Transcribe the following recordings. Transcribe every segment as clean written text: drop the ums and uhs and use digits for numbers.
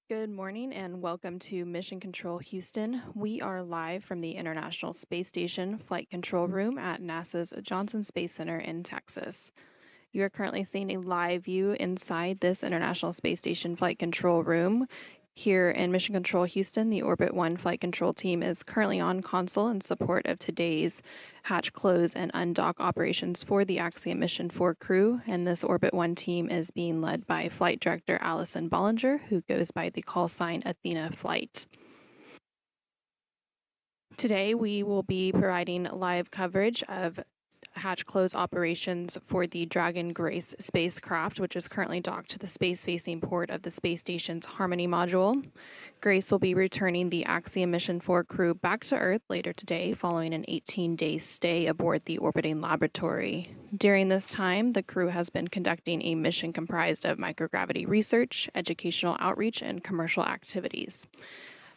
Good morning and welcome to Mission Control Houston. We are live from the International Space Station Flight Control Room at NASA's Johnson Space Center in Texas. You are currently seeing a live view inside this International Space Station Flight Control Room. Here in Mission Control Houston, the Orbit 1 flight control team is currently on console in support of today's hatch close and undock operations for the Axiom Mission 4 crew, and this Orbit 1 team is being led by Flight Director Allison Bollinger, who goes by the call sign Athena Flight. Today, we will be providing live coverage of hatch close operations for the Dragon Grace spacecraft, which is currently docked to the space-facing port of the space station's Harmony module. Grace will be returning the Axiom Mission 4 crew back to Earth later today, following an 18-day stay aboard the orbiting laboratory. During this time, the crew has been conducting a mission comprised of microgravity research, educational outreach, and commercial activities.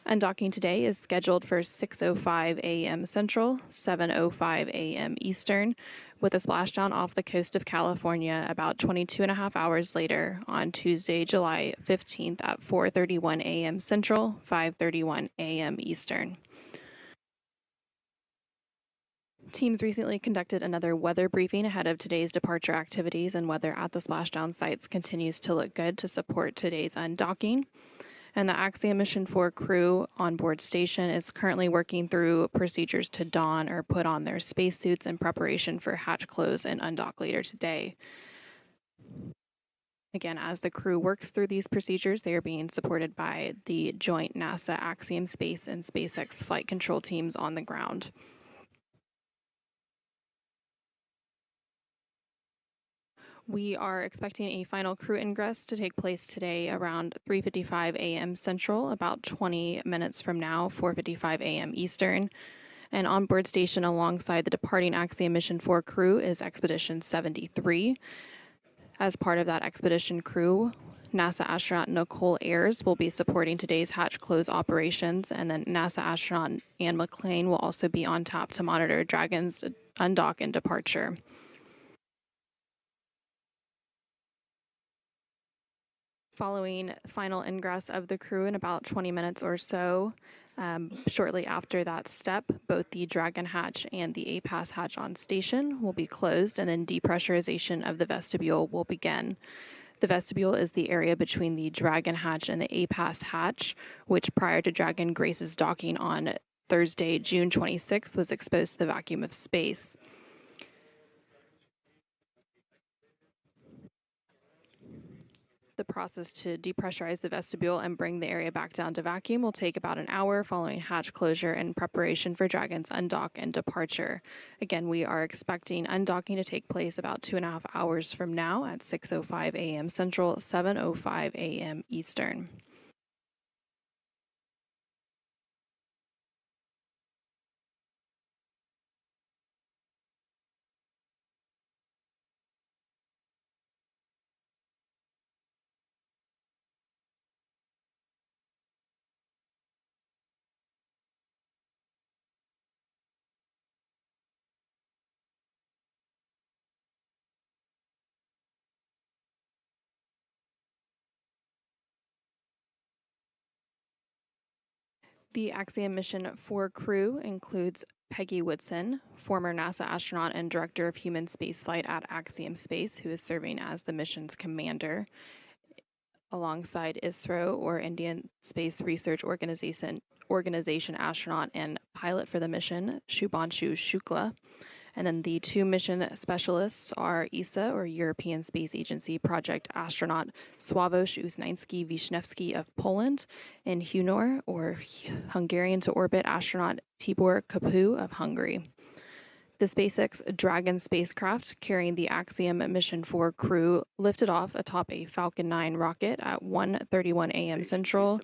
Undocking today is scheduled for 6:05 a.m. Central, 7:05 a.m. Eastern, with a splashdown off the coast of California about 22 and a half hours later on Tuesday, July 15th at 4:31 a.m. Central, 5:31 a.m. Eastern. Teams recently conducted another weather briefing ahead of today's departure activities, and weather at the splashdown sites continues to look good to support today's undocking. And the Axiom Mission 4 crew on board station is currently working through procedures to don or put on their spacesuits in preparation for hatch close and undock later today. Again, as the crew works through these procedures, they are being supported by the joint NASA Axiom Space and SpaceX flight control teams on the ground. We are expecting a final crew ingress to take place today around 3:55 a.m. Central, about 20 minutes from now, 4:55 a.m. Eastern. And on board station alongside the departing Axiom Mission 4 crew is Expedition 73. As part of that expedition crew, NASA astronaut Nicole Ayers will be supporting today's hatch close operations, and then NASA astronaut Anne McClain will also be on tap to monitor Dragon's undock and departure. Following final ingress of the crew in about 20 minutes or so, shortly after that step, both the Dragon hatch and the APAS hatch on station will be closed, and then depressurization of the vestibule will begin. The vestibule is the area between the Dragon hatch and the APAS hatch, which prior to Dragon Grace's docking on Thursday, June 26, was exposed to the vacuum of space. The process to depressurize the vestibule and bring the area back down to vacuum will take about an hour following hatch closure and preparation for Dragon's undock and departure. Again, we are expecting undocking to take place about 2.5 hours from now at 6:05 a.m. Central, 7:05 a.m. Eastern. The Axiom Mission 4 crew includes Peggy Woodson, former NASA astronaut and director of human spaceflight at Axiom Space, who is serving as the mission's commander, alongside ISRO, or Indian Space Research Organization astronaut and pilot for the mission, Shubhanshu Shukla. And then the two mission specialists are ESA, or European Space Agency project astronaut Sławomir Uznański-Wisniewski of Poland, and HUNOR, or Hungarian to orbit astronaut Tibor Kapu of Hungary. The SpaceX Dragon spacecraft carrying the Axiom Mission 4 crew lifted off atop a Falcon 9 rocket at 1:31 a.m. Central.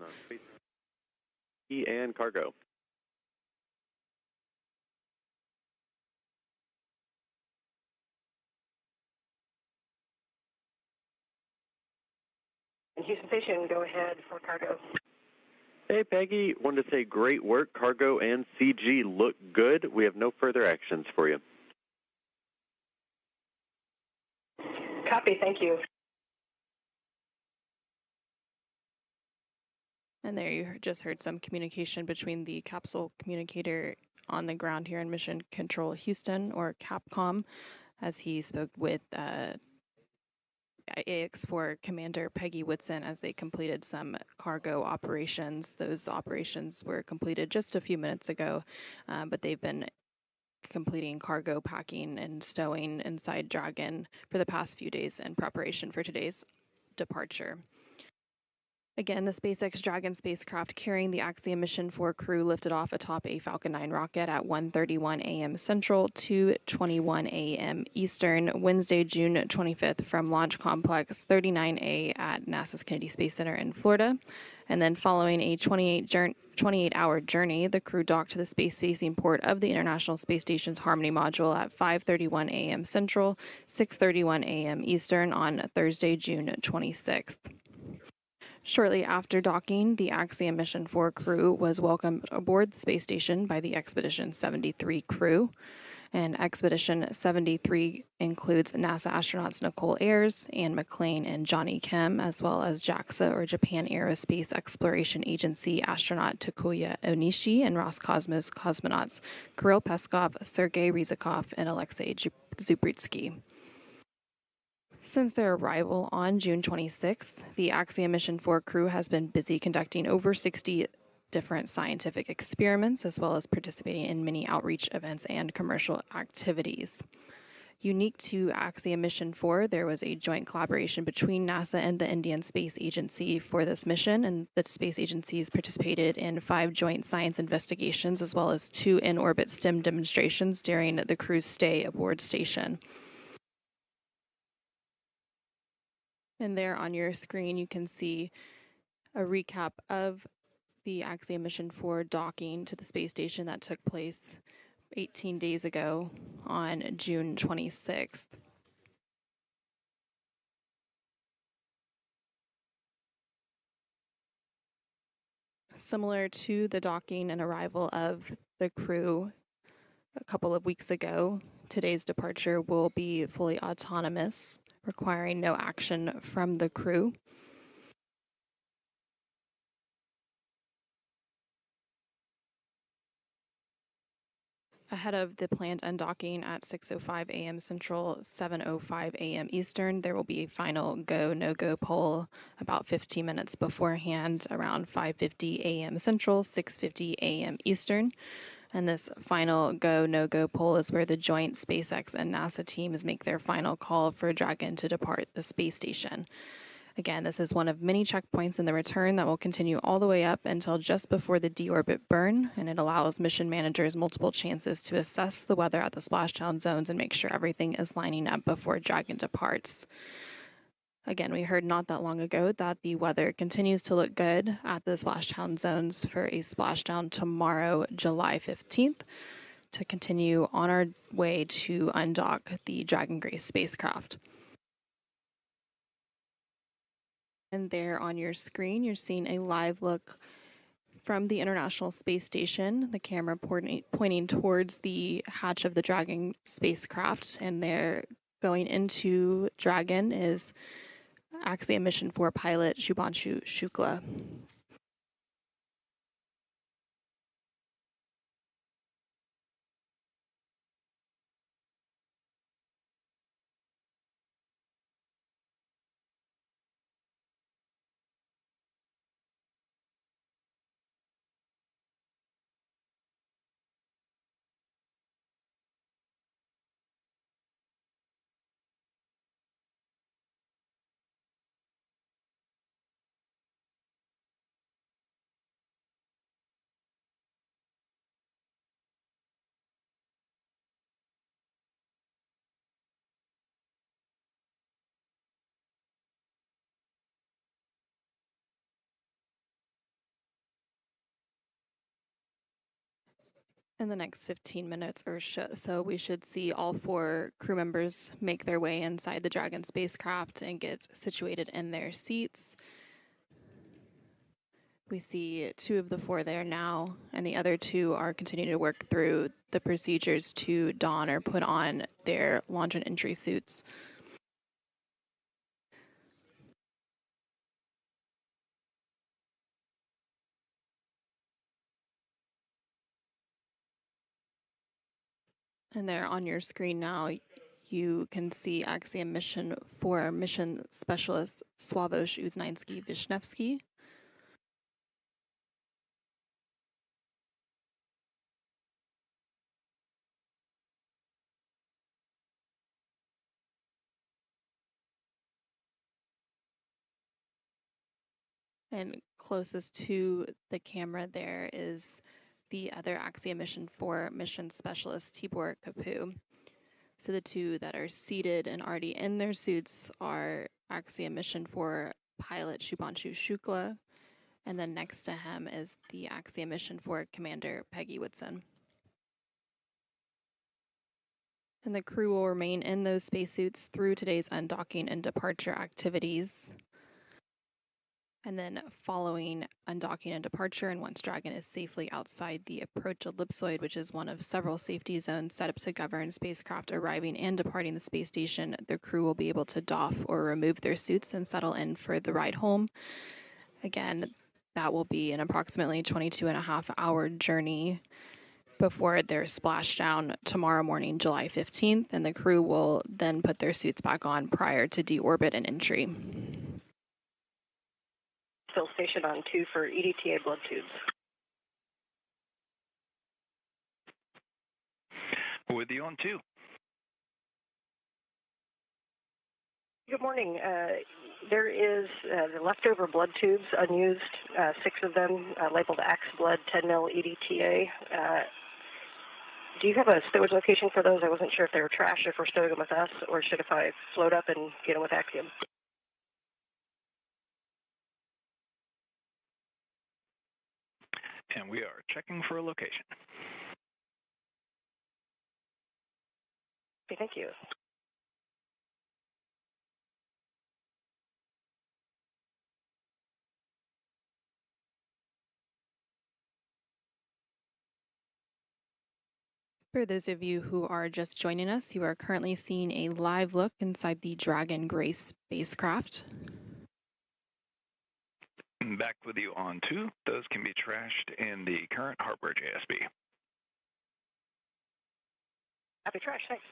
And cargo. Houston Station, go ahead for cargo. Hey, Peggy. Wanted to say great work. Cargo and CG look good. We have no further actions for you. Copy. Thank you. And there you just heard some communication between the capsule communicator on the ground here in Mission Control Houston, or CAPCOM, as he spoke with AX4 Commander Peggy Whitson as they completed some cargo operations. Those operations were completed just a few minutes ago, but they've been completing cargo packing and stowing inside Dragon for the past few days in preparation for today's departure. Again, the SpaceX Dragon spacecraft carrying the Axiom Mission 4 crew lifted off atop a Falcon 9 rocket at 1:31 a.m. Central, 2:21 a.m. Eastern, Wednesday, June 25th, from Launch Complex 39A at NASA's Kennedy Space Center in Florida. And then following a 28-hour journey, the crew docked to the space-facing port of the International Space Station's Harmony module at 5:31 a.m. Central, 6:31 a.m. Eastern on Thursday, June 26th. Shortly after docking, the Axiom Mission 4 crew was welcomed aboard the space station by the Expedition 73 crew. And Expedition 73 includes NASA astronauts Nicole Ayers, Ann McClain, and Johnny Kim, as well as JAXA, or Japan Aerospace Exploration Agency, astronaut Takuya Onishi, and Roscosmos cosmonauts Kirill Peskov, Sergei Ryzhikov, and Alexei Zubritsky. Since their arrival on June 26th, the Axiom Mission 4 crew has been busy conducting over 60 different scientific experiments, as well as participating in many outreach events and commercial activities. Unique to Axiom Mission 4, there was a joint collaboration between NASA and the Indian Space Agency for this mission, and the space agencies participated in 5 joint science investigations, as well as 2 in-orbit STEM demonstrations during the crew's stay aboard station. And there on your screen, you can see a recap of the Axiom Mission 4 docking to the space station that took place 18 days ago on June 26th. Similar to the docking and arrival of the crew a couple of weeks ago, today's departure will be fully autonomous, requiring no action from the crew. Ahead of the planned undocking at 6:05 a.m. Central, 7:05 a.m. Eastern, there will be a final go, no-go poll about 15 minutes beforehand, around 5:50 a.m. Central, 6:50 a.m. Eastern. And this final go, no-go poll is where the joint SpaceX and NASA teams make their final call for Dragon to depart the space station. Again, this is one of many checkpoints in the return that will continue all the way up until just before the deorbit burn, and it allows mission managers multiple chances to assess the weather at the splashdown zones and make sure everything is lining up before Dragon departs. Again, we heard not that long ago that the weather continues to look good at the splashdown zones for a splashdown tomorrow, July 15th, to continue on our way to undock the Dragon Grace spacecraft. And there on your screen, you're seeing a live look from the International Space Station, the camera pointing towards the hatch of the Dragon spacecraft. And there going into Dragon is Axiom Mission 4 pilot Shubhanshu Shukla. In the next 15 minutes or so, we should see all 4 crew members make their way inside the Dragon spacecraft and get situated in their seats. We see 2 of the 4 there now, and the other 2 are continuing to work through the procedures to don or put on their launch and entry suits. And there on your screen now, you can see Axiom Mission 4 Mission Specialist Sławosz Uznański-Wisniewski. And closest to the camera there is the other Axiom Mission 4 Mission Specialist Tibor Kapu. So the two that are seated and already in their suits are Axiom Mission 4 pilot Shubhanshu Shukla, and then next to him is the Axiom Mission 4 Commander Peggy Woodson. And the crew will remain in those spacesuits through today's undocking and departure activities. And then following undocking and departure, and once Dragon is safely outside the approach ellipsoid, which is one of several safety zones set up to govern spacecraft arriving and departing the space station, the crew will be able to doff or remove their suits and settle in for the ride home. Again, that will be an approximately 22.5-hour journey before they're splashdown tomorrow morning, July 15th, and the crew will then put their suits back on prior to deorbit and entry. Still station on 2 for EDTA blood tubes. With you on 2. Good morning. There is the leftover blood tubes, unused, 6 of them, labeled Ax blood, 10 mil EDTA. Do you have a stowage location for those? I wasn't sure if they were trash, if we're stowing them with us, or should if I float up and get them with Axiom. And we are checking for a location. Okay, thank you. For those of you who are just joining us, you are currently seeing a live look inside the Dragon Grace spacecraft. Back with you on 2. Those can be trashed in the current hardware JSB. Happy trash, thanks.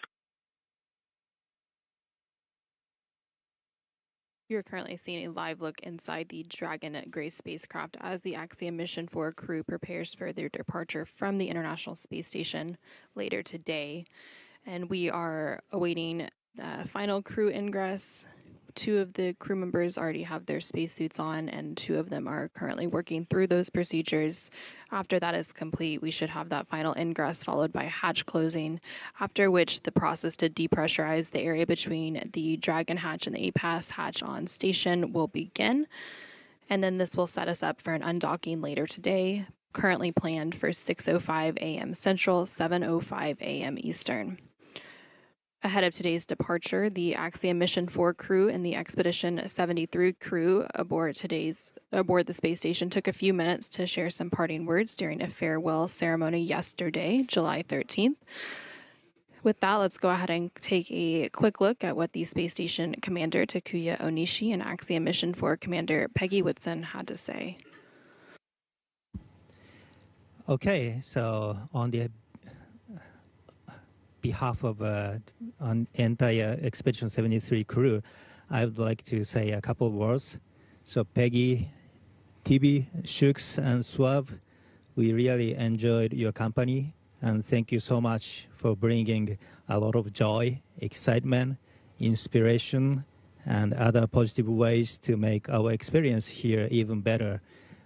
You're currently seeing a live look inside the Dragon Grace spacecraft as the Axiom Mission 4 crew prepares for their departure from the International Space Station later today. And we are awaiting final crew ingress. 2 of the crew members already have their spacesuits on, and 2 of them are currently working through those procedures. After that is complete, we should have that final ingress followed by hatch closing, after which the process to depressurize the area between the Dragon hatch and the APAS hatch on station will begin. And then this will set us up for an undocking later today, currently planned for 6:05 a.m. Central, 7:05 a.m. Eastern. Ahead of today's departure, the Axiom Mission 4 crew and the Expedition 73 crew aboard the space station took a few minutes to share some parting words during a farewell ceremony yesterday, July 13th. With that, let's go ahead and take a quick look at what the space station commander, Takuya Onishi, and Axiom Mission 4 commander, Peggy Woodson, had to say. Okay, so on the behalf of an entire Expedition 73 crew, I would like to say a couple of words. So Peggy, TB, Shuks, and Swav, we really enjoyed your company, and thank you so much for bringing a lot of joy, excitement, inspiration, and other positive ways to make our experience here even better.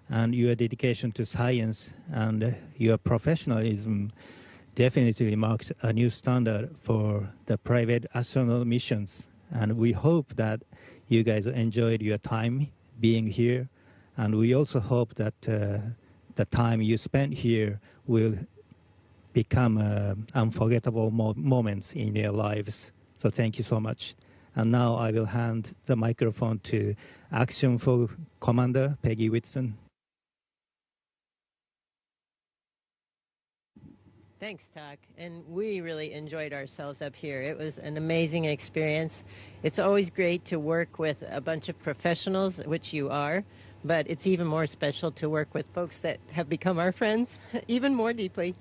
And your dedication to science and your professionalism definitely marked a new standard for the private astronaut missions. And we hope that you guys enjoyed your time being here. And we also hope that the time you spent here will become unforgettable moments in your lives. So thank you so much. And now I will hand the microphone to Axiom 4 Commander Peggy Whitson. Thanks, Tak. And we really enjoyed ourselves up here. It was an amazing experience. It's always great to work with a bunch of professionals, which you are, but it's even more special to work with folks that have become our friends even more deeply.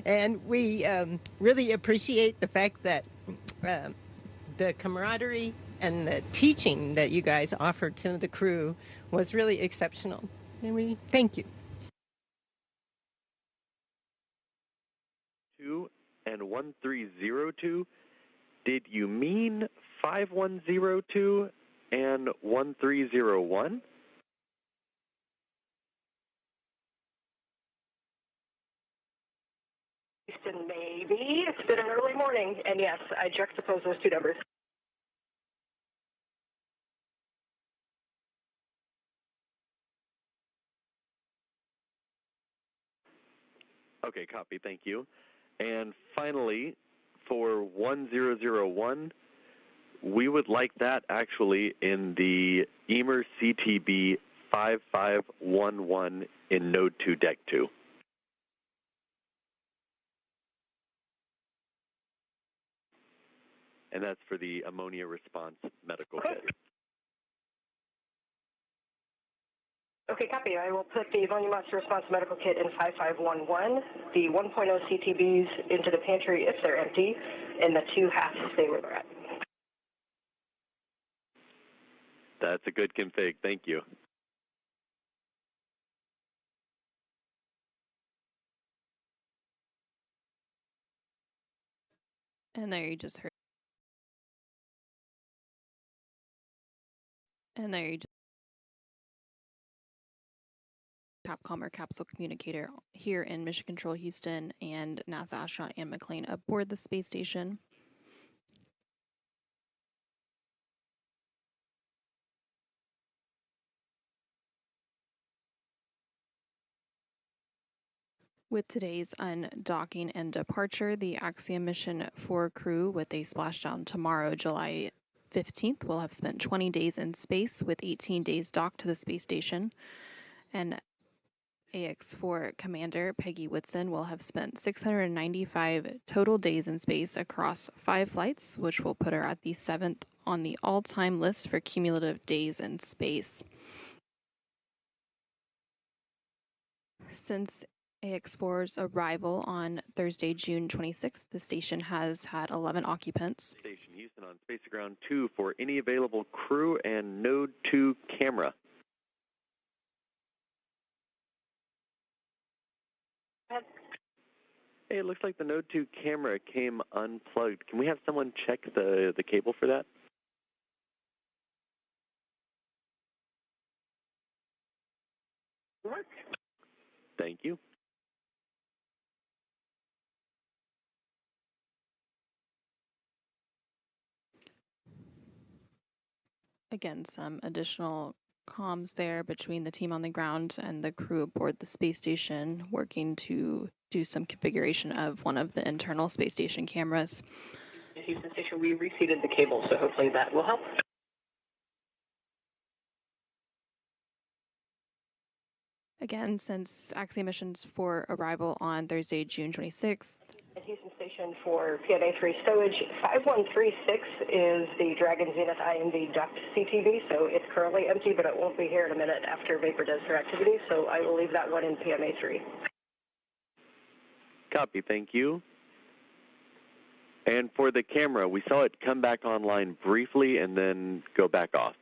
And we really appreciate the fact that the camaraderie and the teaching that you guys offered to the crew was really exceptional. And we thank you. 2 and 1302. Did you mean 5102 and 1301? Houston, maybe. It's been an early morning, and yes, I juxtaposed those two numbers. Okay, copy. Thank you. And finally, for 1001, we would like that actually in the EMER CTB 5511 in Node 2 Deck 2. And that's for the ammonia response medical kit. Okay, copy. I will put the ammonia monster response medical kit in 5511, the 1.0 CTBs into the pantry if they're empty, and the 2 halves stay where they're at. That's a good config. Thank you. And there you just heard. And there you just Capcom or Capsule Communicator here in Mission Control Houston and NASA astronaut Anne McClain aboard the space station. With today's undocking and departure, the Axiom mission for crew with a splashdown tomorrow, July 15th, will have spent 20 days in space with 18 days docked to the space station. And AX4 Commander Peggy Whitson will have spent 695 total days in space across 5 flights, which will put her at the 7th on the all-time list for cumulative days in space. Since AX4's arrival on Thursday, June 26th, the station has had 11 occupants. Station Houston on Space Ground 2 for any available crew and Node 2 camera. Hey, it looks like the Node 2 camera came unplugged. Can we have someone check the cable for that? Thank you. Again, some additional comms there between the team on the ground and the crew aboard the space station, working to do some configuration of one of the internal space station cameras. Houston Station, we reseated the cable, so hopefully that will help. Again, since Axiom missions for arrival on Thursday, June 26th. At Houston Station for PMA3 stowage, 5136 is the Dragon Zenith IMV duct CTV, so it's currently empty, but it won't be here in a minute after Vapor does her activity, so I will leave that one in PMA3. Copy, thank you. And for the camera, we saw it come back online briefly and then go back off.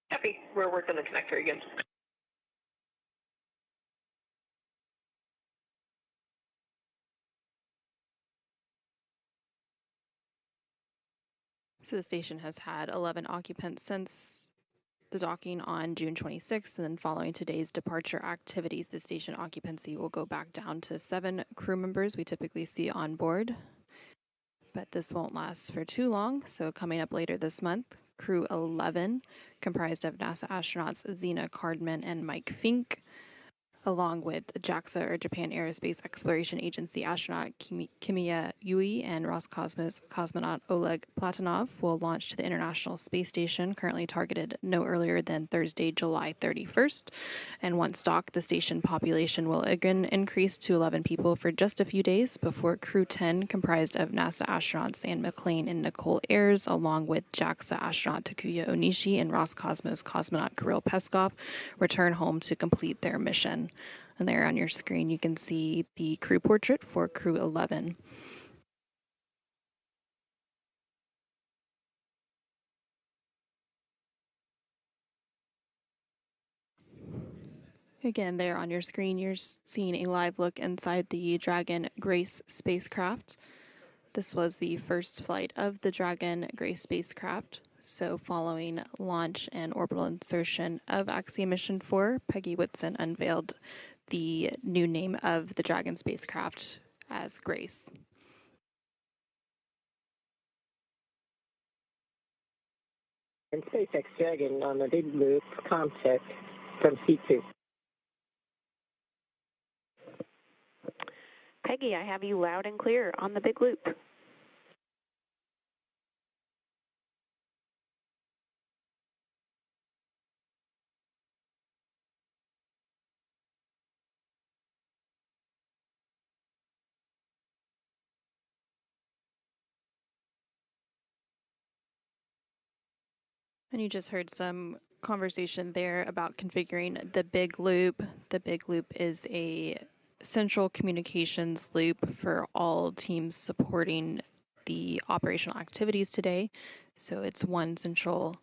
Happy. We're working the connector again. So the station has had 11 occupants since the docking on June 26th, and then following today's departure activities, the station occupancy will go back down to 7 crew members we typically see on board. But this won't last for too long, so coming up later this month, Crew 11, comprised of NASA astronauts Zena Cardman and Mike Fink, along with JAXA, or Japan Aerospace Exploration Agency astronaut Kimiya Yui and Roscosmos cosmonaut Oleg Platonov will launch to the International Space Station, currently targeted no earlier than Thursday, July 31st. And once docked, the station population will again increase to 11 people for just a few days before Crew 10, comprised of NASA astronauts Anne McClain and Nicole Ayers, along with JAXA astronaut Takuya Onishi and Roscosmos cosmonaut Kirill Peskov, return home to complete their mission. And there on your screen, you can see the crew portrait for Crew 11. Again, there on your screen, you're seeing a live look inside the Dragon Grace spacecraft. This was the first flight of the Dragon Grace spacecraft. So following launch and orbital insertion of Axiom Mission 4, Peggy Whitson unveiled the new name of the Dragon spacecraft as Grace. And SpaceX Dragon on the big loop contact from C2. Peggy, I have you loud and clear on the big loop. And you just heard some conversation there about configuring the big loop. The big loop is a central communications loop for all teams supporting the operational activities today. So it's one central.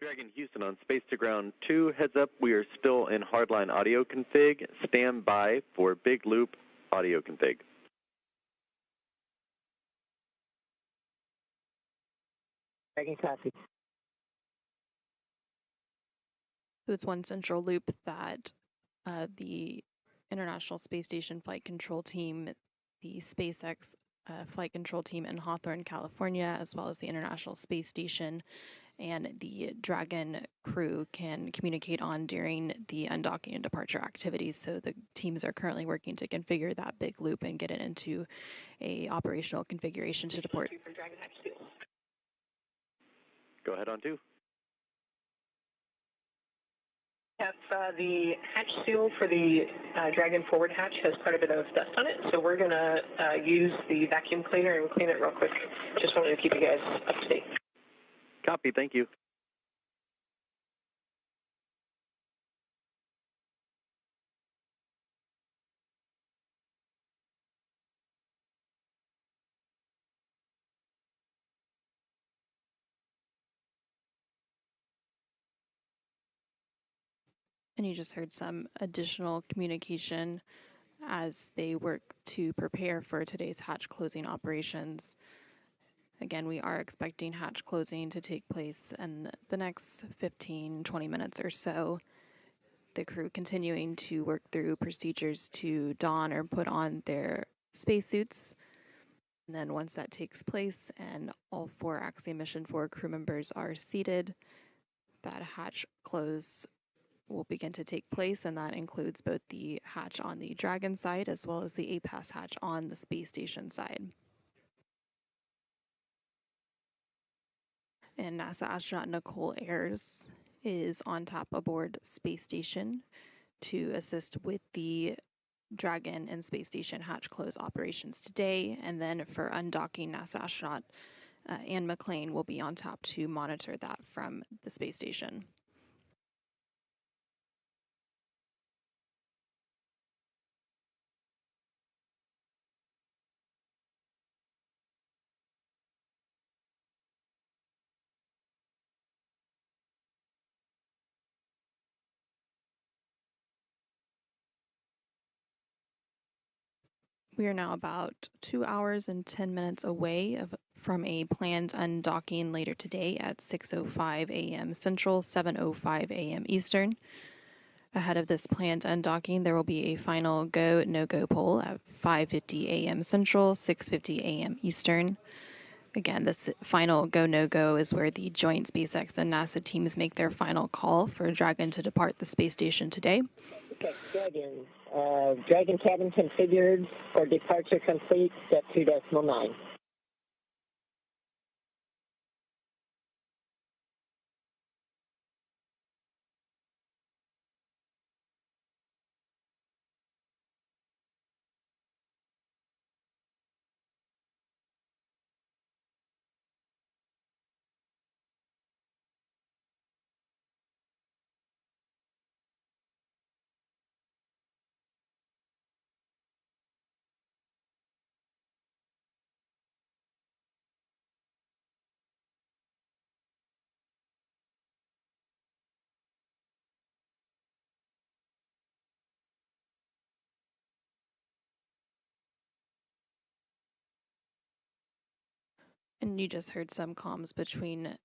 Dragon Houston on Space to Ground 2. Heads up, we are still in hardline audio config. Stand by for big loop audio config. Dragon copy. So it's one central loop that the International Space Station Flight Control Team, the SpaceX Flight Control Team in Hawthorne, California, as well as the International Space Station and the Dragon crew can communicate on during the undocking and departure activities. So the teams are currently working to configure that big loop and get it into a operational configuration to depart. Go ahead on 2. Yep, the hatch seal for the Dragon forward hatch has quite a bit of dust on it, so we're going to use the vacuum cleaner and clean it real quick. Just wanted to keep you guys up to date. Copy, thank you. And you just heard some additional communication as they work to prepare for today's hatch closing operations. Again, we are expecting hatch closing to take place in the next 15-20 minutes or so. The crew continuing to work through procedures to don or put on their spacesuits. And then once that takes place and all 4 Axiom Mission 4 crew members are seated, that hatch close will begin to take place, and that includes both the hatch on the Dragon side as well as the APAS hatch on the space station side. And NASA astronaut Nicole Ayers is on top aboard space station to assist with the Dragon and space station hatch close operations today. And then for undocking, NASA astronaut Anne McClain will be on top to monitor that from the space station. We are now about 2 hours and 10 minutes away from a planned undocking later today at 6:05 a.m. Central, 7:05 a.m. Eastern. Ahead of this planned undocking, there will be a final go/no-go poll at 5:50 a.m. Central, 6:50 a.m. Eastern. Again, this final go, no go is where the joint SpaceX and NASA teams make their final call for Dragon to depart the space station today. Okay, Dragon. Dragon cabin configured for departure complete, step 2.9. And you just heard some comms between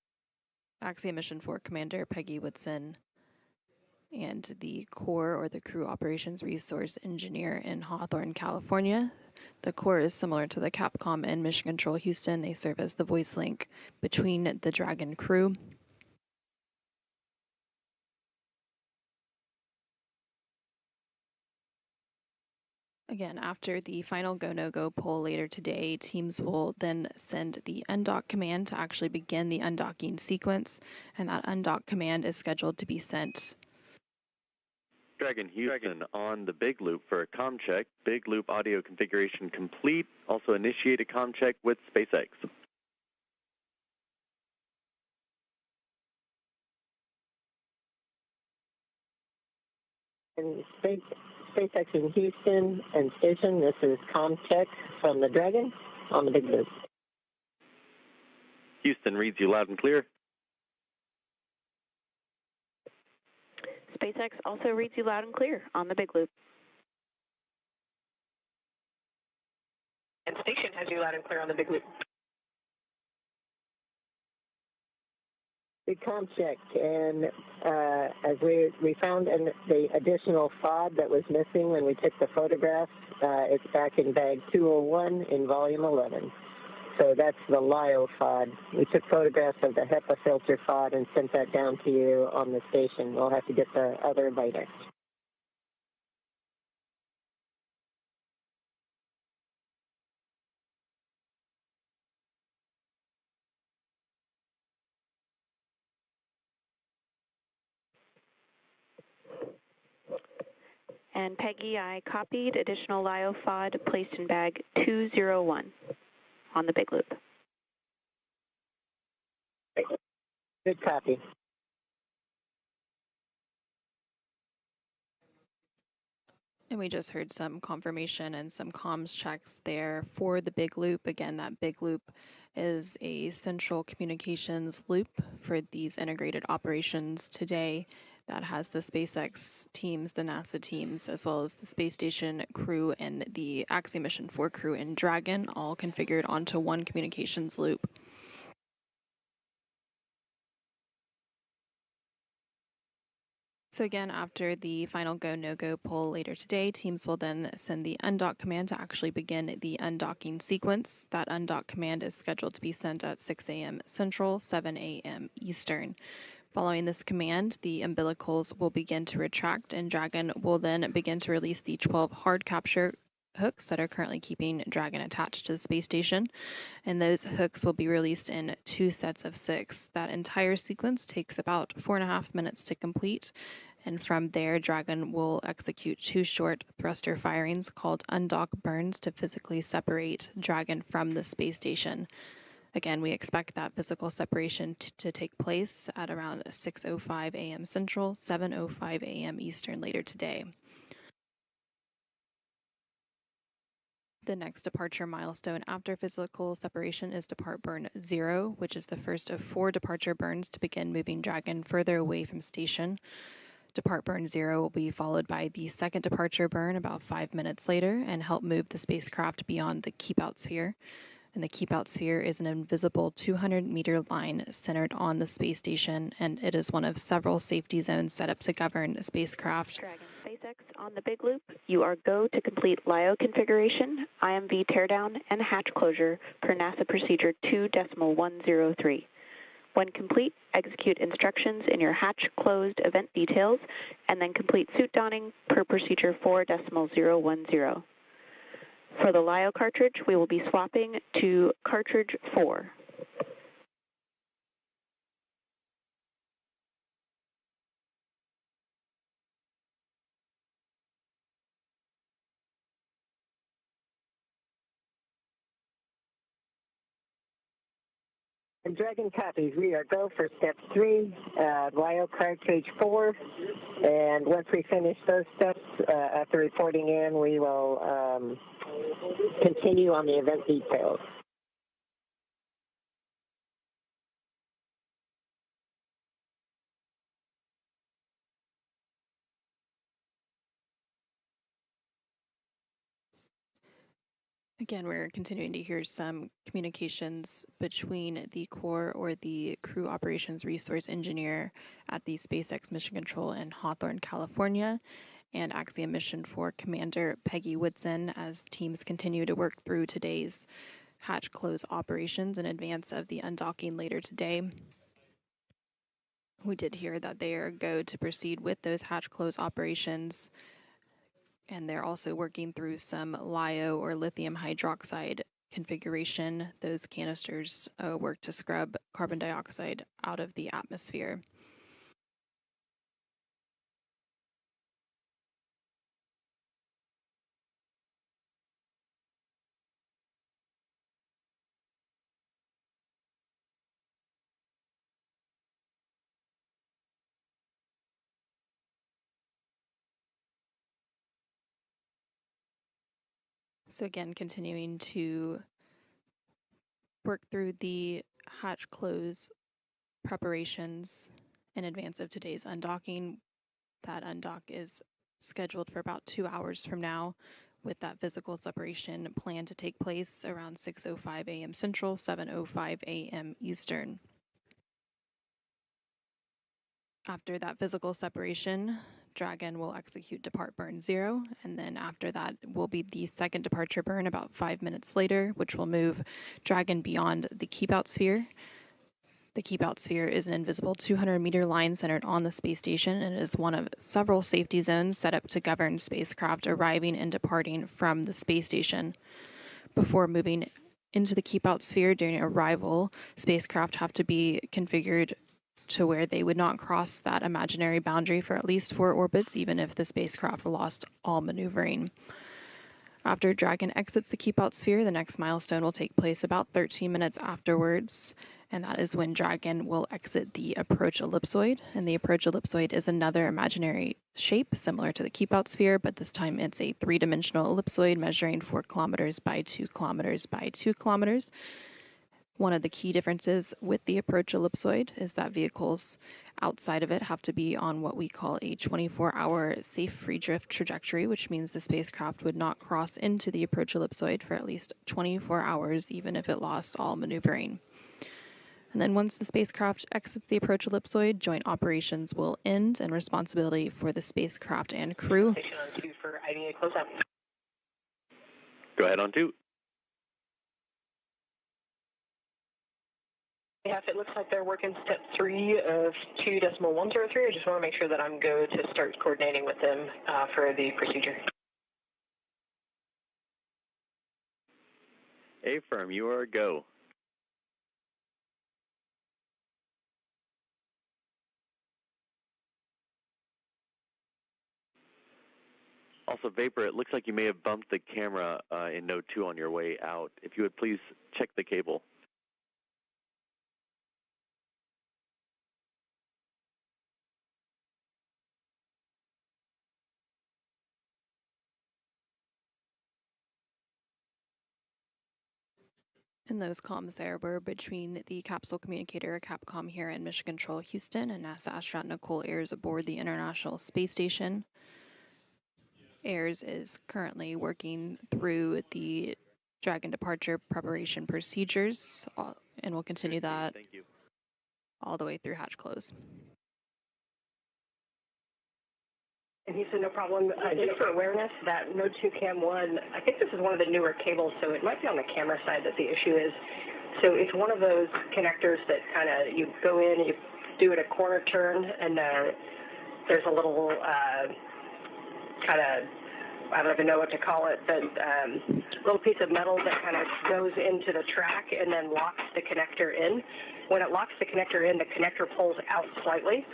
Axiom Mission 4 Commander Peggy Woodson and the Core, or the Crew Operations Resource Engineer in Hawthorne, California. The Core is similar to the Capcom and Mission Control Houston. They serve as the voice link between the Dragon crew. Again, after the final go, no go poll later today, teams will then send the undock command to actually begin the undocking sequence, and that undock command is scheduled to be sent. Dragon Houston on the Big Loop for a comm check. Big Loop audio configuration complete. Also initiate a comm check with SpaceX. And SpaceX in Houston and station, this is ComTech from the Dragon on the Big Loop. Houston reads you loud and clear. SpaceX also reads you loud and clear on the Big Loop. And station has you loud and clear on the Big Loop. Big comm check, and as we found the additional FOD that was missing when we took the photograph, it's back in bag 201 in volume 11. So that's the LIO FOD. We took photographs of the HEPA filter FOD and sent that down to you on the station. We'll have to get the other later. And Peggy, I copied additional LIO FOD placed in bag 201 on the Big Loop. Good copy. And we just heard some confirmation and some comms checks there for the Big Loop. Again, that Big Loop is a central communications loop for these integrated operations today that has the SpaceX teams, the NASA teams, as well as the space station crew and the Axiom Mission 4 crew in Dragon, all configured onto one communications loop. So again, after the final go, no-go poll later today, teams will then send the undock command to actually begin the undocking sequence. That undock command is scheduled to be sent at 6 a.m. Central, 7 a.m. Eastern. Following this command, the umbilicals will begin to retract, and Dragon will then begin to release the 12 hard capture hooks that are currently keeping Dragon attached to the space station, and those hooks will be released in 2 sets of 6. That entire sequence takes about 4.5 minutes to complete, and from there, Dragon will execute 2 short thruster firings called undock burns to physically separate Dragon from the space station. Again, we expect that physical separation to take place at around 6:05 a.m. Central, 7:05 a.m. Eastern later today. The next departure milestone after physical separation is depart burn 0, which is the first of 4 departure burns to begin moving Dragon further away from station. Depart burn 0 will be followed by the second departure burn about 5 minutes later and help move the spacecraft beyond the keep-out sphere. And the keep-out sphere is an invisible 200-meter line centered on the space station, and it is one of several safety zones set up to govern a spacecraft. Dragon. SpaceX on the big loop, you are go to complete LIO configuration, IMV teardown, and hatch closure per NASA procedure 2.103. When complete, execute instructions in your hatch closed event details, and then complete suit donning per procedure 4.010. For the LIO cartridge, we will be swapping to cartridge 4. And Dragon copies. We are go for step 3, LIO cartridge 4. And once we finish those steps, after reporting in, we will continue on the event details. Again, we're continuing to hear some communications between the core or the crew operations resource engineer at the SpaceX Mission Control in Hawthorne, California, and Axiom Mission 4 Commander Peggy Woodson as teams continue to work through today's hatch close operations in advance of the undocking later today. We did hear that they are go to proceed with those hatch close operations, and they're also working through some LiO or lithium hydroxide configuration. Those canisters work to scrub carbon dioxide out of the atmosphere. So again, continuing to work through the hatch close preparations in advance of today's undocking. That undock is scheduled for about 2 hours from now, with that physical separation planned to take place around 6:05 a.m. Central, 7:05 a.m. Eastern. After that physical separation, Dragon will execute depart burn 0, and then after that will be the second departure burn about 5 minutes later, which will move Dragon beyond the keep-out sphere. The keep-out sphere is an invisible 200-meter line centered on the space station, and it is one of several safety zones set up to govern spacecraft arriving and departing from the space station. Before moving into the keep-out sphere during arrival, spacecraft have to be configured to where they would not cross that imaginary boundary for at least 4 orbits, even if the spacecraft lost all maneuvering. After Dragon exits the keep-out sphere, the next milestone will take place about 13 minutes afterwards, and that is when Dragon will exit the approach ellipsoid. And the approach ellipsoid is another imaginary shape similar to the keep-out sphere, but this time it's a 3-dimensional ellipsoid measuring 4 kilometers by 2 kilometers by 2 kilometers. One of the key differences with the approach ellipsoid is that vehicles outside of it have to be on what we call a 24-hour safe free drift trajectory, which means the spacecraft would not cross into the approach ellipsoid for at least 24 hours, even if it lost all maneuvering. And then once the spacecraft exits the approach ellipsoid, joint operations will end, and responsibility for the spacecraft and crew. Station on 2 for IVA closeout. Go ahead on 2. Yeah, if it looks like they're working step 3 of 2.103, I just want to make sure that I'm go to start coordinating with them for the procedure. A-firm, you are a go. Also, Vapor, it looks like you may have bumped the camera in node 2 on your way out. If you would please check the cable. And those comms there were between the capsule communicator Capcom here in Mission Control Houston and NASA astronaut Nicole Ayers aboard the International Space Station. Ayers is currently working through the Dragon departure preparation procedures, and will continue that all the way through hatch close. And he said, no problem. Just for awareness, that Node 2 Cam 1, I think this is one of the newer cables, so it might be on the camera side that the issue is. So it's one of those connectors that kind of, you go in, you do it a corner turn, and there's a little kind of, I don't even know what to call it, but little piece of metal that kind of goes into the track and then locks the connector in. When it locks the connector in, the connector pulls out slightly.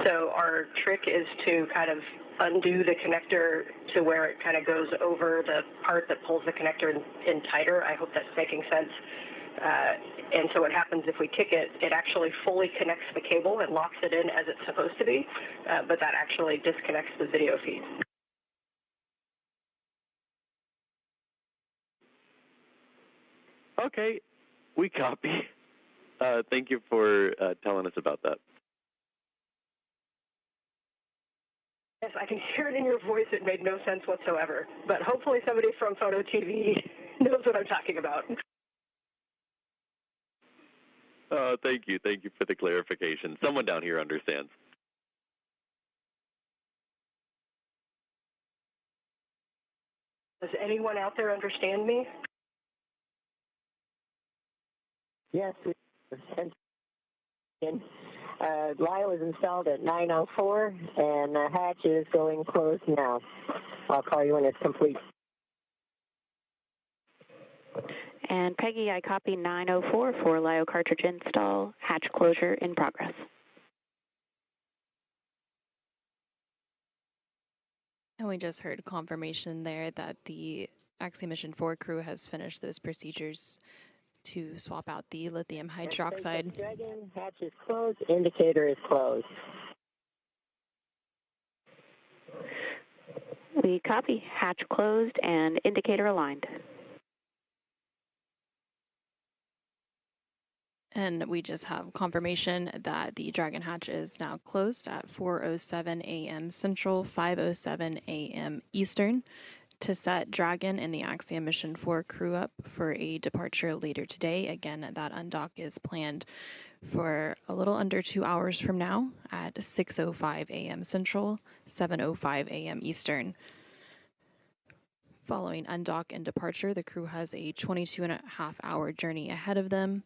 So our trick is to kind of undo the connector to where it kind of goes over the part that pulls the connector in tighter. I hope that's making sense. And so what happens if we kick it, it actually fully connects the cable and locks it in as it's supposed to be, but that actually disconnects the video feed. Okay, we copy. Thank you for telling us about that. Yes, I can hear it in your voice. It made no sense whatsoever. But hopefully somebody from Photo TV knows what I'm talking about. Thank you. Thank you for the clarification. Someone down here understands. Does anyone out there understand me? Yes, we understand. LIO is installed at 9:04, and the hatch is going closed now. I'll call you when it's complete. And Peggy, I copy 904 for LIO cartridge install, hatch closure in progress. And we just heard confirmation there that the Axiom Mission 4 crew has finished those procedures to swap out the lithium hydroxide. Dragon, hatch is closed, indicator is closed. We copy, hatch closed and indicator aligned. And we just have confirmation that the Dragon hatch is now closed at 4:07 a.m. Central, 5:07 a.m. Eastern, to set Dragon and the Axiom Mission 4 crew up for a departure later today. Again, that undock is planned for a little under 2 hours from now at 6:05 a.m. Central, 7:05 a.m. Eastern. Following undock and departure, the crew has a 22.5-hour journey ahead of them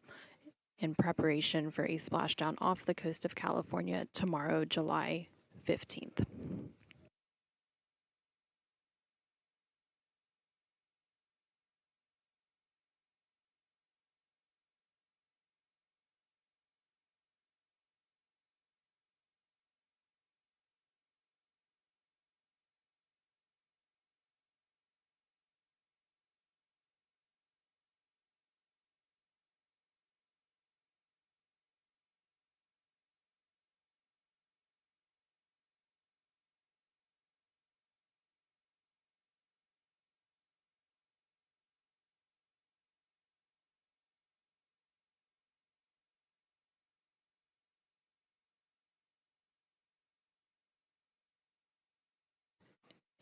in preparation for a splashdown off the coast of California tomorrow, July 15th.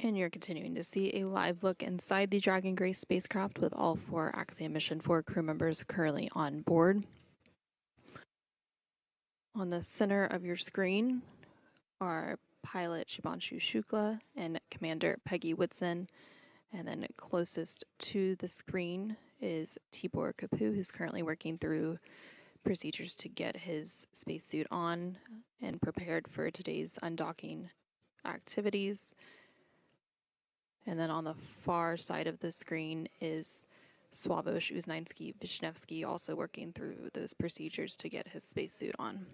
And you're continuing to see a live look inside the Dragon Grace spacecraft with all 4 Axiom Mission 4 crew members currently on board. On the center of your screen are pilot Shubhanshu Shukla and Commander Peggy Whitson. And then closest to the screen is Tibor Kapu, who's currently working through procedures to get his spacesuit on and prepared for today's undocking activities. And then on the far side of the screen is Sławosz Uznański-Wisniewski, also working through those procedures to get his spacesuit on.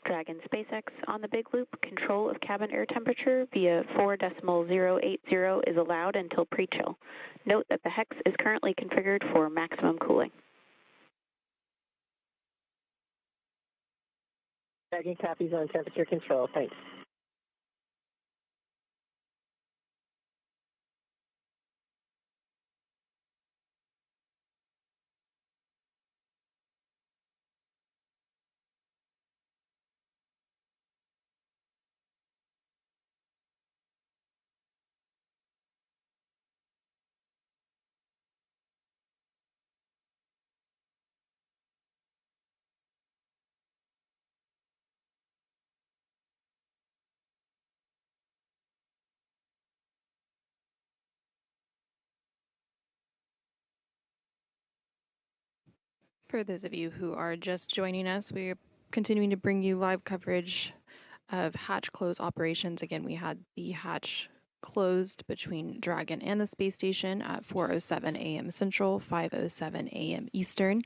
Dragon SpaceX on the big loop, control of cabin air temperature via 4.080 is allowed until pre-chill. Note that the hex is currently configured for maximum cooling. Dragon copies on temperature control. Thanks. For those of you who are just joining us, we're continuing to bring you live coverage of hatch close operations. Again, we had the hatch closed between Dragon and the space station at 4:07 a.m. Central, 5:07 a.m. Eastern.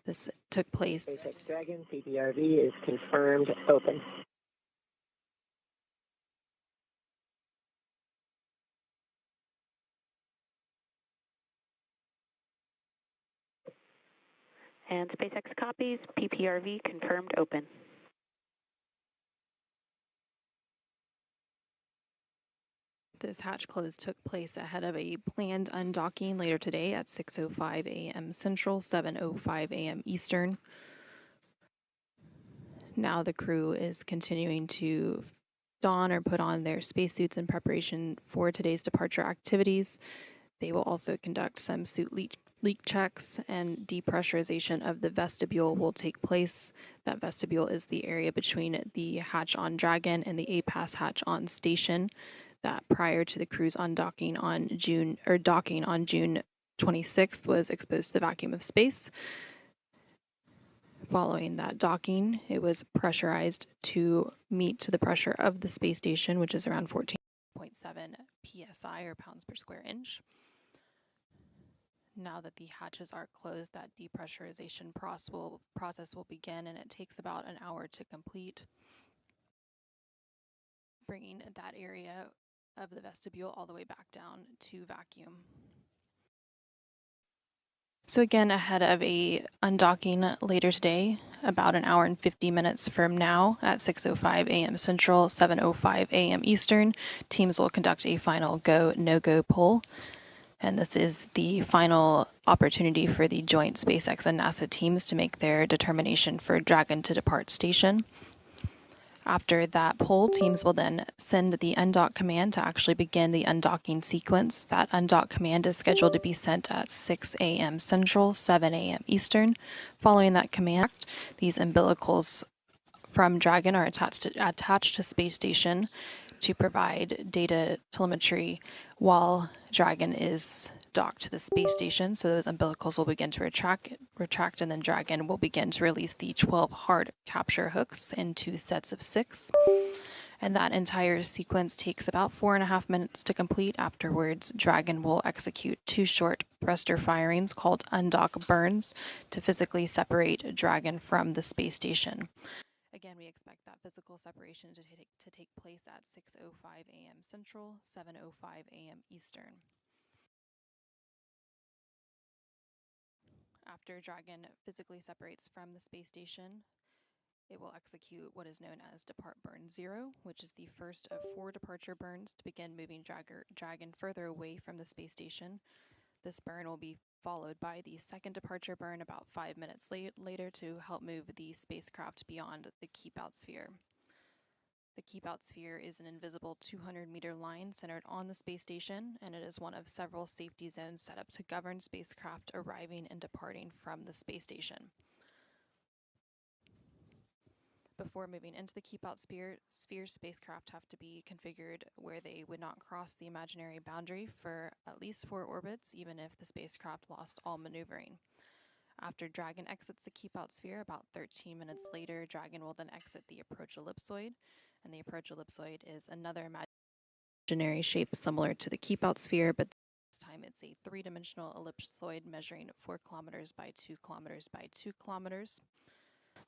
This took place. SpaceX Dragon PPRV is confirmed open. And SpaceX copies, PPRV confirmed open. This hatch close took place ahead of a planned undocking later today at 6:05 a.m. Central, 7:05 a.m. Eastern. Now the crew is continuing to don or put on their spacesuits in preparation for today's departure activities. They will also conduct some suit leak checks, and depressurization of the vestibule will take place. That vestibule is the area between the hatch on Dragon and the APAS hatch on station. That prior to the crew's undocking on docking on June 26th was exposed to the vacuum of space. Following that docking, it was pressurized to meet to the pressure of the space station, which is around 14.7 psi or pounds per square inch. Now that the hatches are closed, that depressurization process will begin, and it takes about an hour to complete, bringing that area of the vestibule all the way back down to vacuum. So again, ahead of a undocking later today, about an hour and 50 minutes from now at 6:05 a.m. Central, 7:05 a.m. Eastern, teams will conduct a final go, no-go poll. And this is the final opportunity for the joint SpaceX and NASA teams to make their determination for Dragon to depart station. After that poll, teams will then send the undock command to actually begin the undocking sequence. That undock command is scheduled to be sent at 6 a.m. Central, 7 a.m. Eastern. Following that command, these umbilicals from Dragon are attached to space station to provide data telemetry while Dragon is docked to the space station. So those umbilicals will begin to retract, and then Dragon will begin to release the 12 hard capture hooks in 2 sets of 6. And that entire sequence takes about 4.5 minutes to complete. Afterwards, Dragon will execute 2 short thruster firings called undock burns to physically separate Dragon from the space station. Again, we expect that physical separation to take place at 6:05 a.m. Central, 7:05 a.m. Eastern. After Dragon physically separates from the space station, it will execute what is known as Depart Burn 0, which is the first of 4 departure burns to begin moving Dragon further away from the space station. This burn will be followed by the second departure burn about 5 minutes later to help move the spacecraft beyond the keep-out sphere. The keep-out sphere is an invisible 200-meter line centered on the space station, and it is one of several safety zones set up to govern spacecraft arriving and departing from the space station. Before moving into the keep-out sphere, spacecraft have to be configured where they would not cross the imaginary boundary for at least 4 orbits, even if the spacecraft lost all maneuvering. After Dragon exits the keep-out sphere, about 13 minutes later, Dragon will then exit the approach ellipsoid, and the approach ellipsoid is another imaginary shape similar to the keep-out sphere, but this time it's a 3-dimensional ellipsoid measuring 4 kilometers by 2 kilometers by 2 kilometers.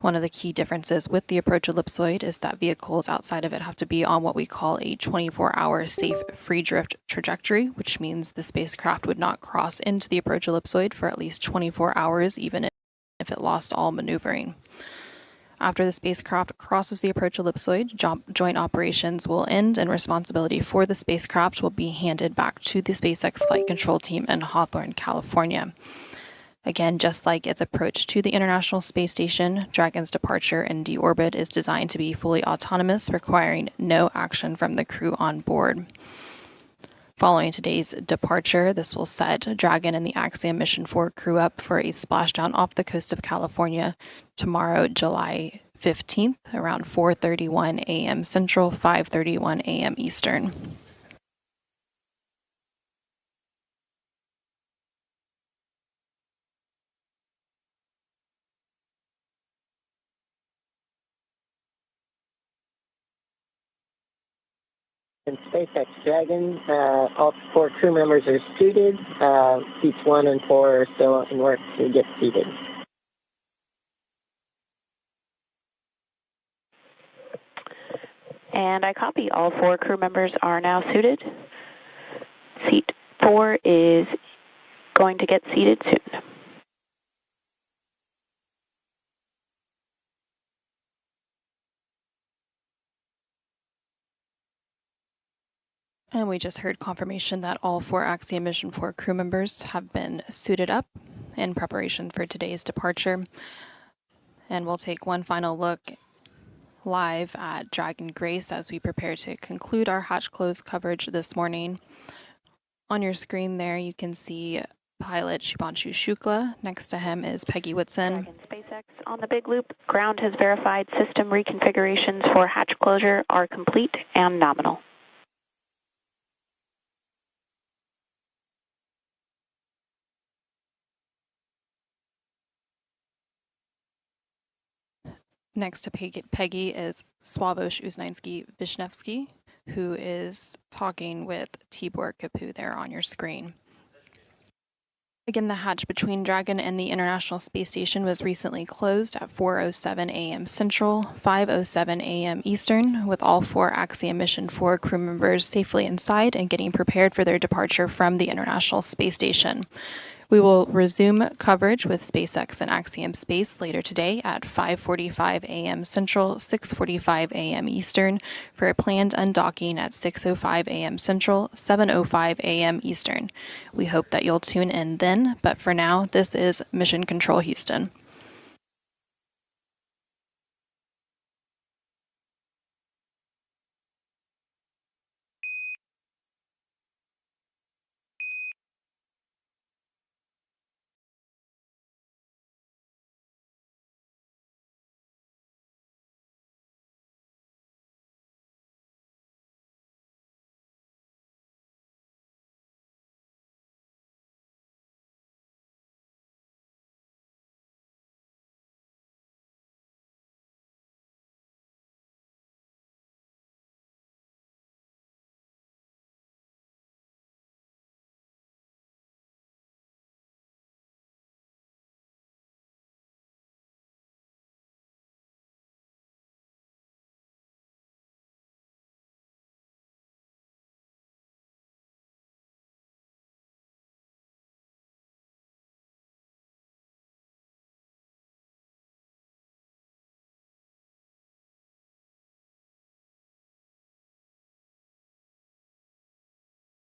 One of the key differences with the approach ellipsoid is that vehicles outside of it have to be on what we call a 24-hour safe free drift trajectory, which means the spacecraft would not cross into the approach ellipsoid for at least 24 hours, even if it lost all maneuvering. After the spacecraft crosses the approach ellipsoid, joint operations will end and responsibility for the spacecraft will be handed back to the SpaceX Flight Control Team in Hawthorne, California. Again, just like its approach to the International Space Station, Dragon's departure in deorbit is designed to be fully autonomous, requiring no action from the crew on board. Following today's departure, this will set Dragon and the Axiom Mission 4 crew up for a splashdown off the coast of California tomorrow, July 15th, around 4:31 a.m. Central, 5:31 a.m. Eastern. In SpaceX Dragon, all 4 crew members are suited. Seats 1 and 4 are still in work to get seated. And I copy. All 4 crew members are now suited. Seat 4 is going to get seated soon. And we just heard confirmation that all 4 Axiom Mission 4 crew members have been suited up in preparation for today's departure. And we'll take one final look live at Dragon Grace as we prepare to conclude our hatch close coverage this morning. On your screen there, you can see pilot Shubhanshu Shukla. Next to him is Peggy Whitson. Dragon SpaceX on the big loop. Ground has verified system reconfigurations for hatch closure are complete and nominal. Next to Peggy is Sławosz Uznański-Wisniewski, who is talking with Tibor Kapu there on your screen. Again, the hatch between Dragon and the International Space Station was recently closed at 4:07 a.m. Central, 5:07 a.m. Eastern, with all 4 Axiom Mission 4 crew members safely inside and getting prepared for their departure from the International Space Station. We will resume coverage with SpaceX and Axiom Space later today at 5:45 a.m. Central, 6:45 a.m. Eastern for a planned undocking at 6:05 a.m. Central, 7:05 a.m. Eastern. We hope that you'll tune in then, but for now, this is Mission Control Houston.